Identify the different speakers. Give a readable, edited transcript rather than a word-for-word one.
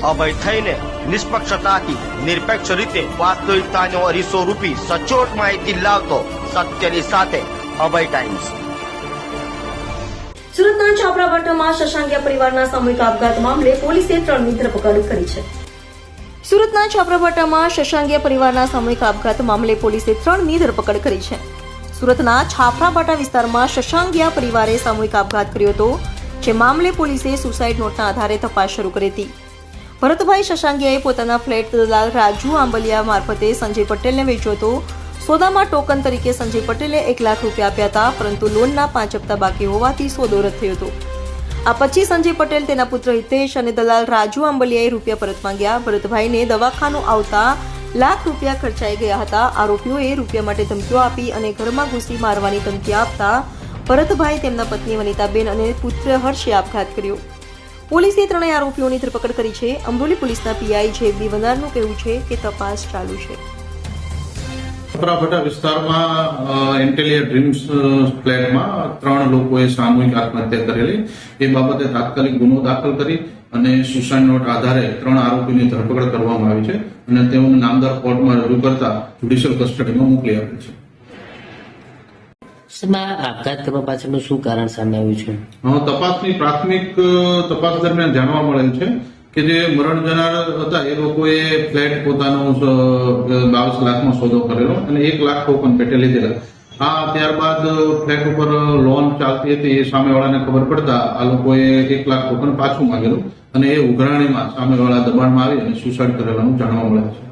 Speaker 1: અભય થઈને નિષ્પક્ષતાથી નિરપેક્ષ રીતે વાસ્તવિકતાનો અરીસો રૂપી સચોટ માહિતી લાવતો સત્યની સાથે અભય ટાઈમ્સ।
Speaker 2: સુરતના છાપરાભાટામાં શશાંકિયા પરિવારના સામૂહિક આપઘાત મામલે પોલીસે 3ની ધરપકડ કરી છે। સુરતના છાપરાભાટામાં શશાંકિયા પરિવારના સામૂહિક આપઘાત મામલે પોલીસે 3ની ધરપકડ કરી છે। સુરતના છાપરાભાટા વિસ્તારમાં શશાંકિયા પરિવારે સામૂહિક આપઘાત કર્યો હતો, જે મામલે પોલીસે સુસાઇડ નોટના આધારે તપાસ શરૂ કરી હતી। ભરતભાઈ શશાંકિયાએ પોતાના ફ્લેટ દલાલ રાજુ આંબલિયા મારફતે સંજય પટેલને વેચ્યો હતો। સોદામાં ટોકન તરીકે સંજય પટેલે 1 લાખ રૂપિયા આપ્યા હતા, પરંતુ લોનના 5 હપ્તા બાકી હોવાથી સોદો રદ થયો હતો। આ પછી સંજય પટેલ, તેના પુત્ર હિતેશ અને દલાલ રાજુ આંબલિયાએ રૂપિયા પરત માંગ્યા। ભરતભાઈને દવાખાનું આવતા લાખ રૂપિયા ખર્ચાઈ ગયા હતા। આરોપીઓએ રૂપિયા માટે ધમકીઓ આપી અને ઘરમાં ઘૂસી મારવાની ધમકી આપતા ભરતભાઈ, તેમના પત્ની વનિતાબેન અને પુત્ર હર્ષે આપઘાત કર્યો। પોલીસે 3 આરોપીઓની ધરપકડ કરી છે। અમરોલી પોલીસના પીઆઈ જેબી વનારનું કહેવું છે કે તપાસ ચાલુ છે।
Speaker 3: છાપરાભાટા વિસ્તારમાં એન્ટેલિયા ડ્રીમ્સ ફ્લેટમાં 3 લોકોએ સામૂહિક આત્મહત્યા કરેલી, એ બાબતે તાત્કાલિક ગુનો દાખલ કરી અને સુસાઇડ નોટ આધારે 3 આરોપીની ધરપકડ કરવામાં આવી છે અને તેઓને નામદાર કોર્ટમાં રજૂ કરતા જ્યુડિશિયલ કસ્ટડીમાં મોકલી આપી છે।
Speaker 4: આપઘાત કરવા પાછળનું શું કારણ સામે આવ્યું છે?
Speaker 3: તપાસની પ્રાથમિક તપાસ દરમિયાન જાણવા મળેલ છે કે જે મરણ જનાર હતા એ લોકોએ ફ્લેટ પોતાનો 22 લાખમાં સોદો કરેલો અને 1 લાખ ટોકન પેટે લીધેલા। ત્યારબાદ ફ્લેટ ઉપર લોન ચાલતી હતી, એ સામેવાળાને ખબર પડતા આ લોકોએ 1 લાખ ટોકન પાછું માંગેલું અને એ ઉઘરાણીમાં સામેવાળા દબાણમાં આવી અને સુસાઇડ કરેલાનું જાણવા મળે છે।